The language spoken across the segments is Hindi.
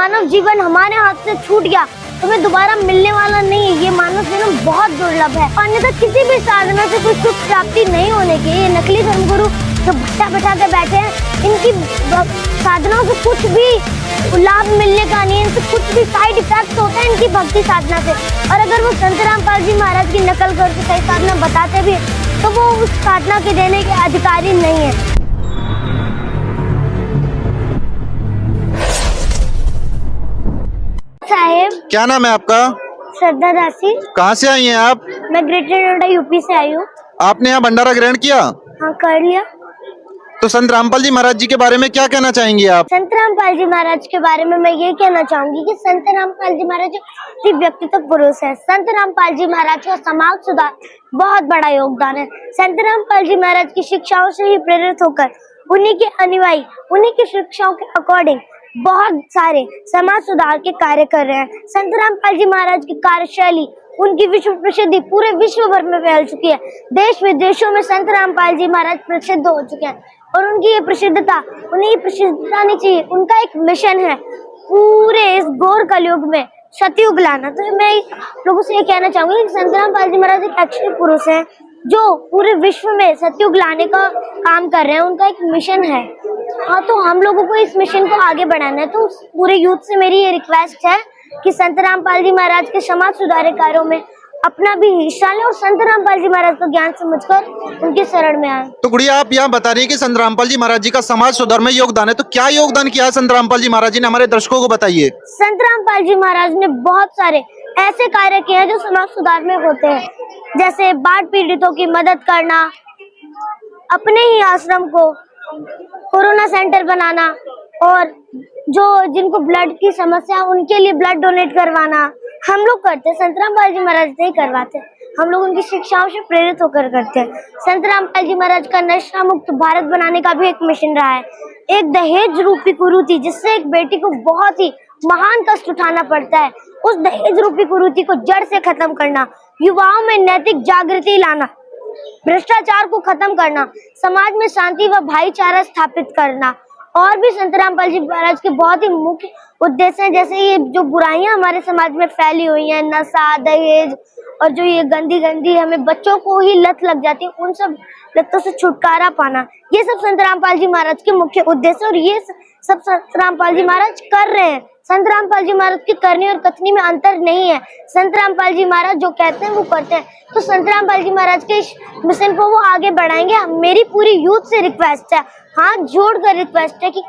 मानव जीवन हमारे हाथ से छूट गया तो हमें दोबारा मिलने वाला नहीं है। ये मानव जन्म बहुत दुर्लभ है। अन्यथा किसी भी साधना से कोई सुख प्राप्ति नहीं होने की। ये नकली धर्मगुरु जो भट्टा बैठा के बैठे हैं, इनकी साधनाओं से कुछ भी लाभ मिलने का नहीं है। इनसे कुछ भी साइड इफेक्ट होता है इनकी भक्ति साधना से। और अगर वो संत रामपाल जी महाराज की नकल करके सही साधना बताते भी तो वो उस साधना के देने के अधिकारी नहीं है। साहेब, क्या नाम है आपका? श्रद्धा दासी। कहाँ से आई हैं आप? मैं ग्रेटर नोएडा यूपी से आई हूँ। आपने यहाँ भंडारा ग्रहण किया? हाँ, कर लिया। तो संत रामपाल जी महाराज जी के बारे में क्या कहना चाहेंगी आप? संत रामपाल जी महाराज के बारे में मैं ये कहना चाहूंगी कि संत रामपाल जी महाराज व्यक्तित्व पुरुष है। संत रामपाल जी महाराज का समाज सुधार बहुत बड़ा योगदान है। संत रामपाल जी महाराज की शिक्षाओं से ही प्रेरित होकर उन्हीं के अनुयायी उन्हीं की शिक्षाओं के अकॉर्डिंग बहुत सारे समाज सुधार के कार्य कर रहे हैं। संत रामपाल जी महाराज की कार्यशैली, उनकी विश्व प्रसिद्धि पूरे विश्व भर में फैल चुकी है। देश विदेशों में संत रामपाल जी महाराज प्रसिद्ध हो चुके हैं और उनकी ये प्रसिद्धता, उन्हें ये प्रसिद्धता नहीं चाहिए। उनका एक मिशन है पूरे इस घोर कलयुग में सतयुग लाना। तो मैं लोगों से ये कहना चाहूंगी कि संत रामपाल जी महाराज एक अच्छे पुरुष हैं जो पूरे विश्व में सतयुग लाने का काम कर रहे हैं। उनका एक मिशन है। हाँ, तो हम लोगों को इस मिशन को आगे बढ़ाना है। तो पूरे यूथ से मेरी ये रिक्वेस्ट है कि संत रामपाल जी महाराज के समाज सुधार कार्यों में अपना भी हिस्सा लें और संत रामपाल जी महाराज का ज्ञान समझकर उनके शरण में आए। तो गुड़िया, आप यहाँ बता रही हैं कि संत रामपाल जी महाराज जी का समाज सुधार में योगदान है, तो क्या योगदान किया है संत रामपाल जी महाराज जी ने? हमारे दर्शकों को बताइए। संत रामपाल जी महाराज ने बहुत सारे ऐसे कार्य किए हैं जो समाज सुधार में होते हैं, जैसे बाढ़ पीड़ितों की मदद करना, अपने ही आश्रम को कोरोना सेंटर बनाना और जो जिनको ब्लड की समस्या उनके लिए ब्लड डोनेट करवाना हम लोग करते हैं। संत रामपाल जी महाराज नहीं करवाते, हम लोग उनकी शिक्षाओं से प्रेरित होकर करते हैं। संत रामपाल जी महाराज का नशा मुक्त भारत बनाने का भी एक मिशन रहा है। एक दहेज रूपी कुरीति जिससे एक बेटी को बहुत ही महान कष्ट उठाना पड़ता है, उस दहेज रूपी कुरीति को जड़ से खत्म करना, युवाओं में नैतिक जागृति लाना, भ्रष्टाचार को खत्म करना, समाज में शांति व भाईचारा स्थापित करना और भी संत रामपाल जी महाराज के बहुत ही मुख्य उद्देश्य हैं। जैसे ये जो बुराइयां हमारे समाज में फैली हुई हैं, नशा, दहेज और जो ये गंदी गंदी हमें बच्चों को ही लत लग जाती है, उन सब लतों से छुटकारा पाना, ये सब संत रामपाल जी महाराज के मुख्य उद्देश्य और ये सब संत रामपाल जी महाराज कर रहे हैं। संत रामपाल जी महाराज की करनी और कथनी में अंतर नहीं है। संत रामपाल जी महाराज जो कहते हैं वो करते हैं। तो संत रामपाल जी महाराज के मिशन को वो आगे बढ़ाएंगे। मेरी पूरी यूथ से रिक्वेस्ट है, हाथ जोड़कर रिक्वेस्ट है कि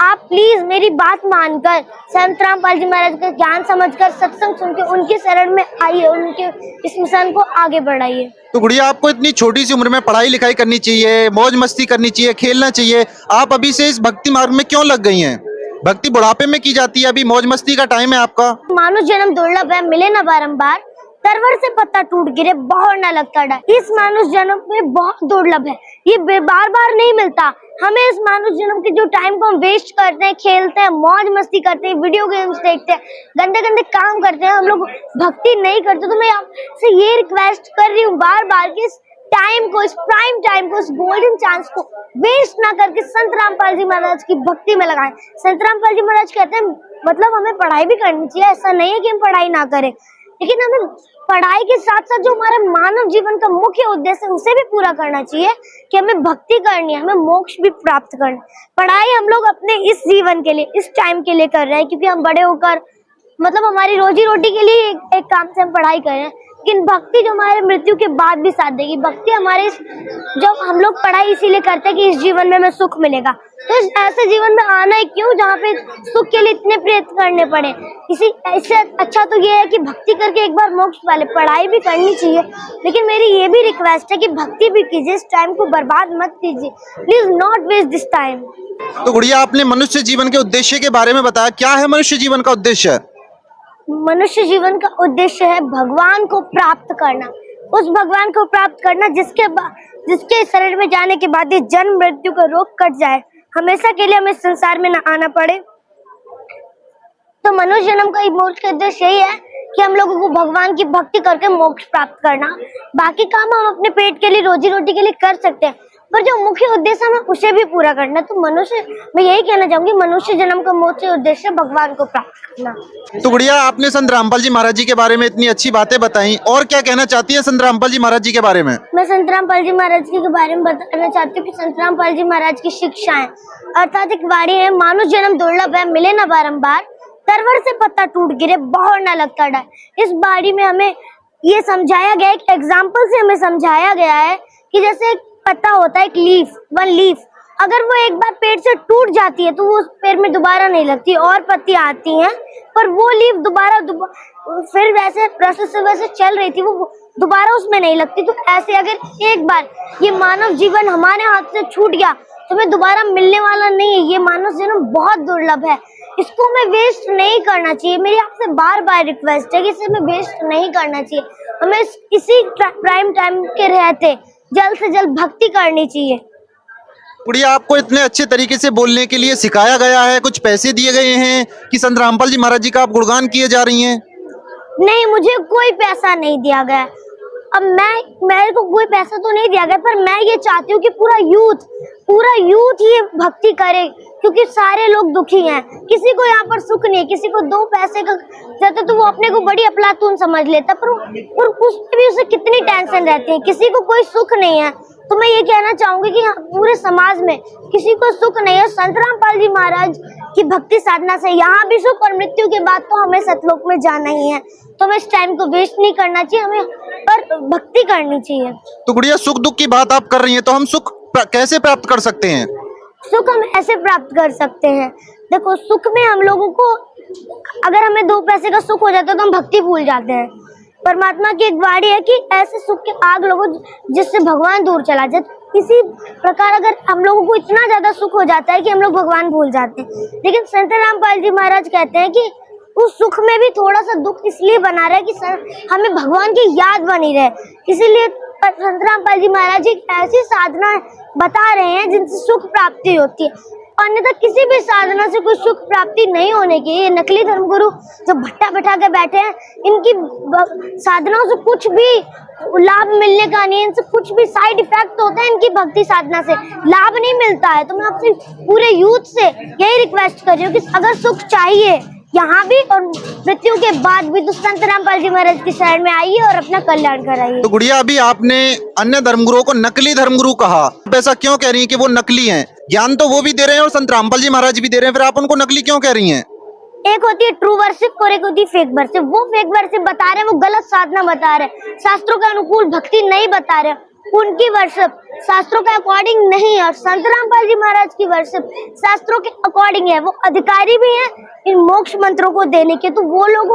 आप प्लीज मेरी बात मानकर संत रामपाल जी महाराज का ज्ञान समझकर सत्संग सुनकर उनके शरण में आइए, उनके इस मिशन को आगे बढ़ाइए। तो गुड़िया, आपको इतनी छोटी सी उम्र में पढ़ाई लिखाई करनी चाहिए, मौज मस्ती करनी चाहिए, खेलना चाहिए, आप अभी से इस भक्ति मार्ग में क्यों लग गई हैं? भक्ति बुढ़ापे में की जाती है, अभी मौज मस्ती का टाइम है आपका। मानुष जन्म दुर्लभ है, मिले ना बारंबार, तरवर से पत्ता टूट गिरे बहुत न लगता डर। इस मानुष जन्म में बहुत दुर्लभ है, ये बार बार नहीं मिलता। हमें इस मानुष जन्म के जो टाइम को हम वेस्ट करते हैं, खेलते हैं, मौज मस्ती करते हैं, वीडियो गेम्स देखते हैं, गंदे गंदे काम करते हैं, हम लोग भक्ति नहीं करते। तो मैं आपसे ये रिक्वेस्ट कर रही हूँ बार बार कि इस टाइम को, इस प्राइम टाइम को, इस गोल्डन चांस को वेस्ट ना करके संत रामपाल जी महाराज की भक्ति में लगाएं। संत रामपाल जी महाराज कहते हैं मतलब हमें पढ़ाई भी करनी चाहिए, ऐसा नहीं है कि हम पढ़ाई ना करें, लेकिन हमें पढ़ाई के साथ साथ जो हमारे मानव जीवन का मुख्य उद्देश्य है उसे भी पूरा करना चाहिए कि हमें भक्ति करनी है, हमें मोक्ष भी प्राप्त करना है। पढ़ाई हम लोग अपने इस जीवन के लिए, इस टाइम के लिए कर रहे हैं क्योंकि हम बड़े होकर मतलब हमारी रोजी रोटी के लिए एक काम से हम पढ़ाई कर रहे हैं, लेकिन भक्ति जो हमारे मृत्यु के बाद भी साथ देगी। भक्ति हमारे जब हम लोग पढ़ाई इसीलिए करते हैं कि इस जीवन में हमें सुख मिलेगा, तो इस ऐसे जीवन में आना है क्यों जहाँ पे सुख के लिए इतने प्रयत्न करने पड़े। इससे अच्छा तो ये है कि भक्ति करके एक बार मोक्ष वाले। पढ़ाई भी करनी चाहिए, लेकिन मेरी ये भी रिक्वेस्ट है कि भक्ति भी कीजिए, इस टाइम को बर्बाद मत कीजिए, please not waste this time. तो गुड़िया, आपने मनुष्य जीवन के उद्देश्य के बारे में बताया, क्या है मनुष्य जीवन का उद्देश्य? मनुष्य जीवन का उद्देश्य है भगवान को प्राप्त करना, उस भगवान को प्राप्त करना जिसके शरण में जाने के बाद ये जन्म मृत्यु का रोग कट जाए, हमेशा के लिए हमें संसार में न आना पड़े। तो मनुष्य जन्म का मुख्य उद्देश्य यही है कि हम लोगों को भगवान की भक्ति करके मोक्ष प्राप्त करना। बाकी काम हम अपने पेट के लिए, रोजी रोटी के लिए कर सकते हैं, पर जो मुख्य उद्देश्य हमें उसे भी पूरा करना। तो मनुष्य, मैं यही कहना चाहूंगी, मनुष्य जन्म का मुख्य उद्देश्य भगवान को प्राप्त करना। तो गुड़िया, आपने संत रामपाल जी महाराज जी के बारे में इतनी अच्छी बातें बताई, और क्या कहना चाहती है संत रामपाल जी महाराज जी के बारे में? मैं संत रामपाल जी महाराज जी के बारे में बताना चाहती हूँ कि संत रामपाल जी महाराज की शिक्षाएं अर्थात एक वाणी है, मानुष जन्म दुर्लभ है, मिले न बारंबार, तरवर से पत्ता टूट गिरे, बहुत न लगता डर। इस बाड़ी में हमें ये समझाया गया है, एक एग्जाम्पल से हमें समझाया गया है कि जैसे एक पत्ता होता है, एक लीफ, वन लीफ, अगर वो एक बार पेड़ से टूट जाती है तो वो उस पेड़ में दोबारा नहीं लगती, और पत्तियां आती हैं, पर वो लीफ दोबारा फिर वैसे प्रोसेस से वैसे चल रही थी, वो दोबारा उसमें नहीं लगती। तो ऐसे अगर एक बार ये मानव जीवन हमारे हाथ से छूट गया तो हमें दोबारा मिलने वाला नहीं है। ये मानव जन्म बहुत दुर्लभ है, इसको हमें वेस्ट नहीं करना चाहिए। मेरी आपसे बार बार रिक्वेस्ट है कि इसे हमें वेस्ट नहीं करना चाहिए। हमें इसी प्राइम टाइम के रहते जल्द से जल्द भक्ति करनी चाहिए। गुड़िया, आपको इतने अच्छे तरीके से बोलने के लिए सिखाया गया है, कुछ पैसे दिए गए हैं कि संत रामपाल जी महाराज जी का आप गुणगान किए जा रही हैं? नहीं, मुझे कोई पैसा नहीं दिया गया। अब मेरे को कोई पैसा तो नहीं दिया गया, पर मैं ये चाहती हूँ कि पूरा यूथ ये भक्ति करे, क्योंकि सारे लोग दुखी हैं। किसी को यहाँ पर सुख नहीं है, किसी को 2 पैसे का जाता तो वो अपने को बड़ी अफलातून समझ लेता, पर उसमें भी उसे कितनी टेंशन रहती है। किसी को कोई सुख नहीं है। तो मैं ये कहना चाहूंगी कि पूरे समाज में किसी को सुख नहीं है। संत रामपाल जी महाराज की भक्ति साधना से यहाँ भी सुख, और मृत्यु के बाद तो हमें सतलोक में जाना ही है। तो हमें इस टाइम को वेस्ट नहीं करना चाहिए, हमें पर भक्ति करनी चाहिए। तो गुड़िया, सुख दुख की बात आप कर रही हैं, तो हम सुख कैसे प्राप्त कर सकते हैं? सुख हम ऐसे प्राप्त कर सकते हैं, देखो, सुख में हम लोगों को, अगर हमें 2 पैसे का सुख हो जाता है तो हम भक्ति भूल जाते हैं। परमात्मा की एक वाणी है कि ऐसे सुख के आग लगो जिससे भगवान दूर चला जाए। इसी प्रकार अगर हम लोगों को इतना ज्यादा सुख हो जाता है कि हम लोग भगवान भूल जाते हैं, लेकिन संत रामपाल जी महाराज कहते हैं कि उस सुख में भी थोड़ा सा दुख इसलिए बना रहा है कि हमें भगवान की याद बनी रहे। इसीलिए संत रामपाल जी महाराज जी ऐसी साधना बता रहे हैं जिनसे सुख प्राप्ति होती है, अन्यथा किसी भी साधना से कोई सुख प्राप्ति नहीं होने की। ये नकली धर्मगुरु जो भट्टा बैठा के बैठे हैं, इनकी साधनाओं से कुछ भी लाभ मिलने का नहीं है, इनसे कुछ भी साइड इफेक्ट होता है, इनकी भक्ति साधना से लाभ नहीं मिलता है। तो मैं आपसे पूरे यूथ से यही रिक्वेस्ट कर रही हूँ कि अगर सुख चाहिए यहाँ भी और मृत्यु के बाद भी, तो संत रामपाल जी महाराज की शरण में आइए और अपना कल्याण कराइए। तो गुड़िया, अभी आपने अन्य धर्मगुरुओं को नकली धर्मगुरु कहा, आप ऐसा क्यों कह रही हैं कि वो नकली हैं? ज्ञान तो वो भी दे रहे हैं और संत रामपाल जी महाराज भी दे रहे हैं, फिर आप उनको नकली क्यों कह रही हैं? एक होती है ट्रू वर्शिप और एक होती है फेक वर्शिप। वो फेक वर्शिप बता रहे हैं, वो गलत साधना बता रहे हैं, शास्त्रों के अनुकूल भक्ति नहीं बता रहे। उनकी वर्शिप शास्त्रों के अकॉर्डिंग नहीं है, और संत रामपाल जी महाराज की वर्शिप शास्त्रों के अकॉर्डिंग है। वो अधिकारी भी हैं इन मोक्ष मंत्रों को देने के, तो वो लोग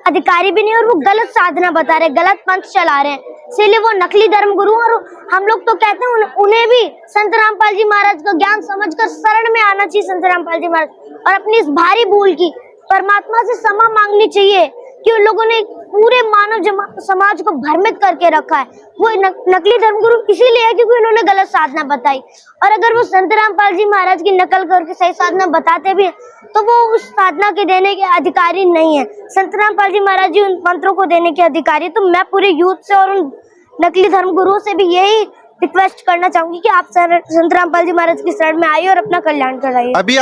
अधिकारी भी नहीं, और वो गलत साधना बता रहे हैं, गलत पंथ चला रहे हैं, इसीलिए वो नकली धर्म गुरु। और हम लोग तो कहते हैं उन्हें भी संत रामपाल जी महाराज का ज्ञान समझकर शरण में आना चाहिए संत रामपाल जी महाराज, और अपनी इस भारी भूल की परमात्मा से क्षमा मांगनी चाहिए कि उन लोगों ने पूरे मानव समाज को भ्रमित करके रखा है। वो नकली धर्मगुरु इसीलिए है क्योंकि उन्होंने गलत साधना बताई, और अगर वो संत रामपाल जी महाराज की नकल करके सही साधना बताते भी हैं तो वो उस साधना के देने के अधिकारी नहीं है। संत रामपाल जी महाराज जी उन मंत्रों को देने के अधिकारी। तो मैं पूरे यूथ से और उन नकली धर्मगुरुओं से भी यही रिक्वेस्ट करना चाहूंगी कि आप संत रामपाल जी महाराज की शरण में आइए और अपना कल्याण कराइए। अभी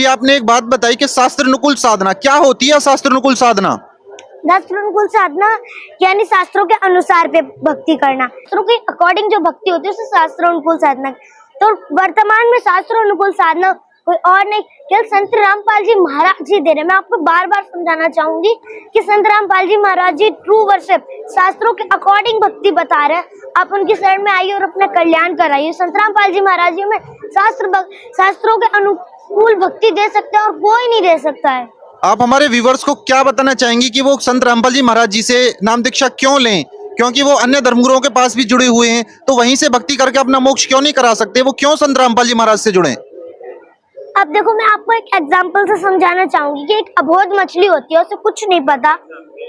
आपने एक बात बताई कि शास्त्र अनुकूल साधना क्या होती है? शास्त्र अनुकूल साधना, शास्त्र अनुकूल साधना यानी शास्त्रों के अनुसार पे भक्ति करना, शास्त्रों के अकॉर्डिंग जो भक्ति होती है उसे शास्त्र अनुकूल साधना। तो वर्तमान में शास्त्र अनुकूल साधना कोई और नहीं, केवल संत रामपाल जी महाराज जी दे रहे। मैं आपको बार बार समझाना चाहूंगी कि संत रामपाल जी महाराज जी ट्रू वर्शिप शास्त्रों के अकॉर्डिंग भक्ति बता रहे हैं। आप उनकी शरण में आइए और अपना कल्याण कराइए। संत रामपाल जी महाराज जी में शास्त्रों के अनुकूल भक्ति दे सकते हैं और कोई नहीं दे सकता है। आप हमारे व्यूवर्स को क्या बताना चाहेंगी कि वो संत रामपाल जी महाराज जी से नाम दीक्षा क्यों लें? क्योंकि वो अन्य धर्मगुरुओं के पास भी जुड़े हुए हैं, तो वहीं से भक्ति करके अपना मोक्ष क्यों नहीं करा सकते? वो क्यों संत रामपाल जी महाराज से जुड़े? अब देखो, मैं आपको एक एग्जांपल से समझाना चाहूंगी कि एक अबोध मछली होती है, उसे कुछ नहीं पता,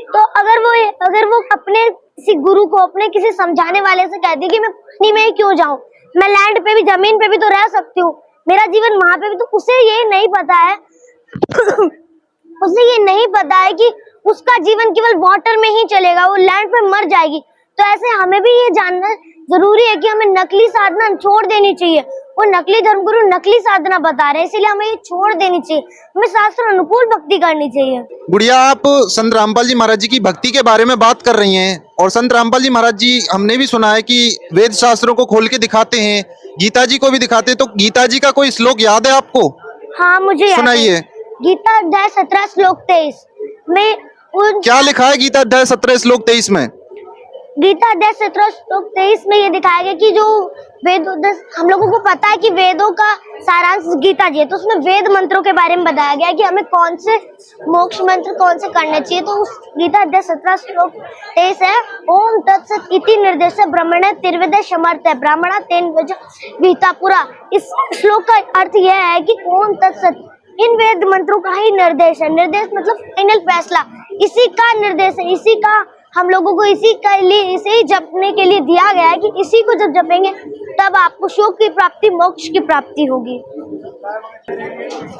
तो अगर वो अपने किसी गुरु को, अपने किसी समझाने वाले से कहती है कि मैं पानी में ही क्यों जाऊं, मैं लैंड पे भी, जमीन पे भी तो रह सकती हूँ, मेरा जीवन वहां पे भी, तो उसे ये नहीं पता है उसे ये नहीं पता है कि उसका जीवन केवल वाटर में ही चलेगा, वो लैंड पे मर जाएगी। तो ऐसे हमें भी ये जानना है जरूरी है कि हमें नकली साधना छोड़ देनी चाहिए। वो नकली धर्मगुरु नकली साधना बता रहे हैं, इसलिए हमें ये छोड़ देनी चाहिए। हमें शास्त्र अनुकूल भक्ति करनी चाहिए। गुड़िया, आप संत रामपाल जी महाराज जी की भक्ति के बारे में बात कर रही हैं, और संत रामपाल जी महाराज जी हमने भी सुना है कि वेद शास्त्रों को खोल के दिखाते हैं, गीता जी को भी दिखाते हैं। तो गीता जी का कोई श्लोक याद है आपको? हाँ, मुझे याद है। सुनाइए। गीता अध्याय 17 श्लोक 23 में क्या लिखा है गीता अध्याय 17 श्लोक 23 में? गीता अध्याय 17 श्लोक 23 में ये दिखाया गया कि जो वेद, हम लोगों को पता है कि वेदों का सारांश गीता जी है, तो उसमें वेद मंत्रों के बारे में बताया गया है कि हमें कौन से मोक्ष मंत्र कौन से करने चाहिए। तो उस गीता अध्याय 17 श्लोक 23 है, ओम तत्सत इति निर्देश ब्रह्मणे तिर्वेद समर्थ ब्राह्मणा तेन विहिता पुरा। इस श्लोक का अर्थ यह है कि ओम तत्सत इन वेद मंत्रों का ही निर्देश है। निर्देश मतलब फाइनल फैसला, इसी का निर्देश है, इसी का हम लोगों को इसी के लिए, इसे ही जपने के लिए दिया गया है कि इसी को जब जपेंगे तब आपको सुख की प्राप्ति, मोक्ष की प्राप्ति होगी।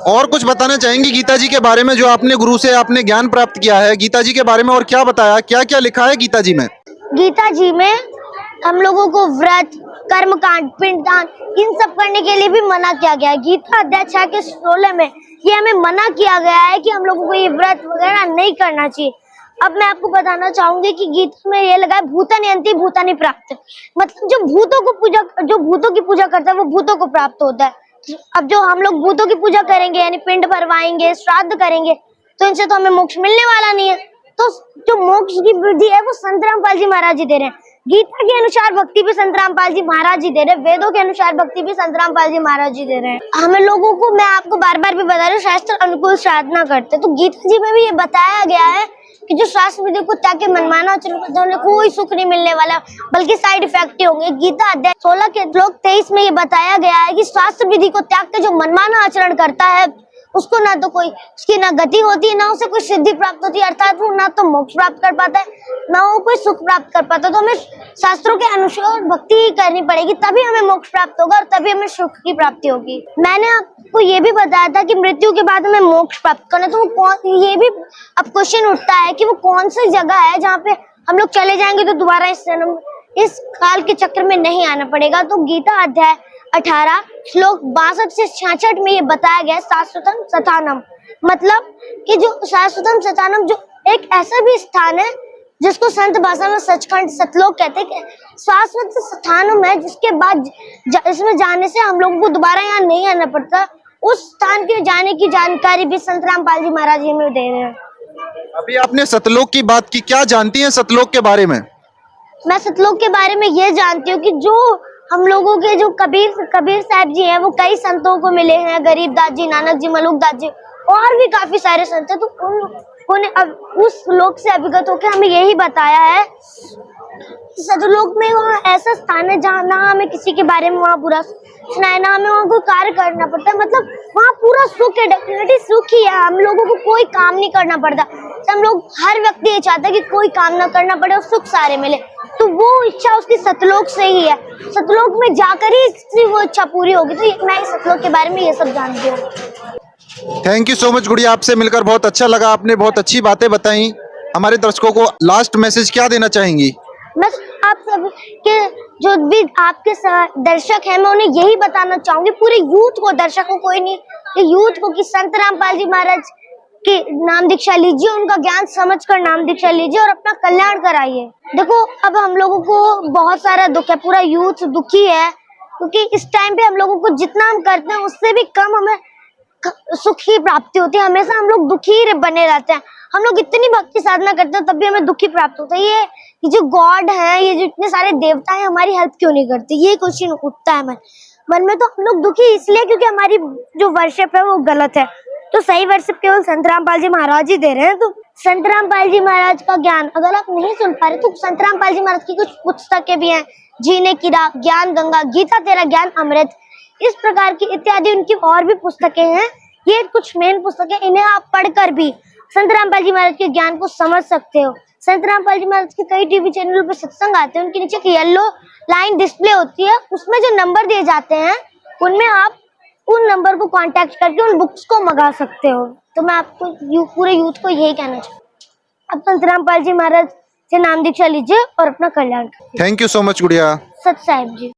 और कुछ बताना चाहेंगी गीता जी के बारे में, जो आपने गुरु से आपने ज्ञान प्राप्त किया है गीता जी के बारे में, और क्या बताया, क्या क्या लिखा है गीता जी में? गीता जी में हम लोगों को व्रत, कर्मकांड, पिंडदान इन सब करने के लिए भी मना किया गया है। गीता अध्याय 6 के 16 में ये हमें मना किया गया है कि हम लोगों को ये व्रत वगैरह नहीं करना चाहिए। अब मैं आपको बताना चाहूंगी कि गीता में ये लगा है भूतानि अंति भूतानि प्राप्त, मतलब जो भूतों की पूजा करता है वो भूतों को प्राप्त होता है। अब जो हम लोग भूतों की पूजा करेंगे यानी पिंड भरवाएंगे, श्राद्ध करेंगे, तो इनसे तो हमें मोक्ष मिलने वाला नहीं है। तो जो मोक्ष की वृद्धि है वो संत रामपाल जी महाराज जी दे रहे हैं। गीता के अनुसार भक्ति भी संत रामपाल जी महाराज जी दे रहे हैं, वेदों के अनुसार भक्ति भी संत रामपाल जी महाराज जी दे रहे हैं। हमें लोगों को, मैं आपको बार बार भी बता रही हूँ, शास्त्र अनुकूल साधना करते, तो गीता जी में भी ये बताया गया है कि जो शास्त्र विधि को त्याग के मनमाना आचरण करते हैं उन्हें कोई सुख नहीं मिलने वाला, बल्कि साइड इफेक्ट ही होंगे। गीता अध्याय 16 के श्लोक 23 में ये बताया गया है कि शास्त्र विधि को त्याग के जो मनमाना आचरण करता है उसको ना तो कोई, उसकी ना गति होती है, ना उसे कोई सिद्धि प्राप्त होती है, अर्थात वो ना तो मोक्ष प्राप्त कर पाता है, ना वो कोई सुख प्राप्त कर पाता है। तो हमें शास्त्रों के अनुसार भक्ति ही करनी पड़ेगी, तभी हमें मोक्ष प्राप्त होगा और तभी हमें सुख की प्राप्ति होगी। मैंने आपको ये भी बताया था कि मृत्यु के बाद हमें मोक्ष प्राप्त करना, तो वो ये भी अब क्वेश्चन उठता है कि वो कौन सी जगह है जहाँ पे हम लोग चले जाएंगे तो दोबारा इस काल के चक्र में नहीं आना पड़ेगा। तो गीता अध्याय 18 श्लोक 62 से 66 में ये बताया गया शाश्वतम सतानम, मतलब कि जो शाश्वतम सतानम जो एक ऐसा भी स्थान है जिसको संत भाषा में सचखंड सतलोक कहते हैं, शाश्वत स्थानम है जिसके बाद इसमें जाने से हम लोगों को दोबारा यहाँ नहीं आना पड़ता। उस स्थान के जाने की जानकारी भी संत रामपाल जी महाराज जी में दे रहे हैं। अभी आपने सतलोक की बात की, क्या जानती हैं सतलोक के बारे में? मैं सतलोक के बारे में ये जानती हूँ कि जो हम लोगों के जो कबीर साहब जी हैं वो कई संतों को मिले हैं, गरीबदास जी, नानक जी, मलुकदास जी और भी काफी सारे संत हैं। तो उन्हें अब उस लोक से अभिगत होकर हमें यही बताया है सतलोक में वहाँ ऐसा स्थान है जहाँ ना हमें किसी के बारे में वहाँ बुरा सुना है, ना हमें वहाँ कोई कार्य करना पड़ता है, मतलब वहाँ पूरा सुख है, डेफिनेटली सुख ही है। हम लोगों को कोई काम नहीं करना पड़ता। तो हम लोग, हर व्यक्ति ये चाहता है कि कोई काम ना करना पड़े और सुख सारे मिले, तो वो इच्छा उसकी सतलोक से ही है। सतलोक में जाकर ही इसकी वो इच्छा पूरी होगी। तो मैं सतलोक के बारे में ये सब जानती हूँ। थैंक यू सो मच गुड़िया, आपसे मिलकर बहुत अच्छा लगा, आपने बहुत अच्छी बातें बताई। हमारे दर्शकों को लास्ट मैसेज क्या देना चाहेंगी? बस आप सब के जो भी आपके दर्शक हैं, मैं उन्हें यही बताना चाहूंगी, पूरे यूथ को, दर्शकों को ही नहीं, ये यूथ को, कि संत रामपाल जी महाराज की नाम दीक्षा लीजिए, उनका ज्ञान समझकर नाम दीक्षा लीजिए और अपना कल्याण कराइए। देखो अब हम लोगों को बहुत सारा दुख है, पूरा यूथ दुखी है, क्योंकि इस टाइम पे हम लोगों को जितना हम करते हैं उससे भी कम हमें सुख की प्राप्ति होती है। हमेशा हम लोग दुखी बने रहते हैं। हम लोग इतनी भक्ति साधना करते हैं तब भी हमें दुखी प्राप्त होता है। ये जो गॉड है, ये जो इतने सारे देवता हैं, हमारी हेल्प क्यों नहीं करते, ये क्वेश्चन उठता है मन में। तो हम लोग दुखी इसलिए क्योंकि हमारी जो वर्शिप है वो गलत है। तो सही वर्शिप केवल संत रामपाल जी महाराज ही दे रहे हैं। तो संत रामपाल जी महाराज का ज्ञान अगर आप नहीं सुन पा रहे तो संत रामपाल जी महाराज की कुछ पुस्तकें भी हैं, जीने की राह, ज्ञान गंगा, गीता तेरा ज्ञान अमृत, इस प्रकार की इत्यादि उनकी और भी पुस्तकें हैं। ये कुछ मेन पुस्तकें, इन्हें आप पढ़कर भी संत रामपाल जी महाराज के ज्ञान को समझ सकते हो। संत रामपाल जी महाराज के कई टीवी चैनलों पर सत्संग आते हैं, उनके नीचे एक येलो लाइन डिस्प्ले होती है, उसमें जो नंबर दिए जाते हैं उनमें आप उन नंबर को कांटेक्ट करके उन बुक्स को मंगा सकते हो। तो मैं आपको पूरे यूथ को यही कहना चाहूँ। अब संत रामपाल जी महाराज से नाम दीक्षा लीजिए और अपना कल्याण कीजिए। थैंक यू सो मच गुड़िया। सत साहिब जी।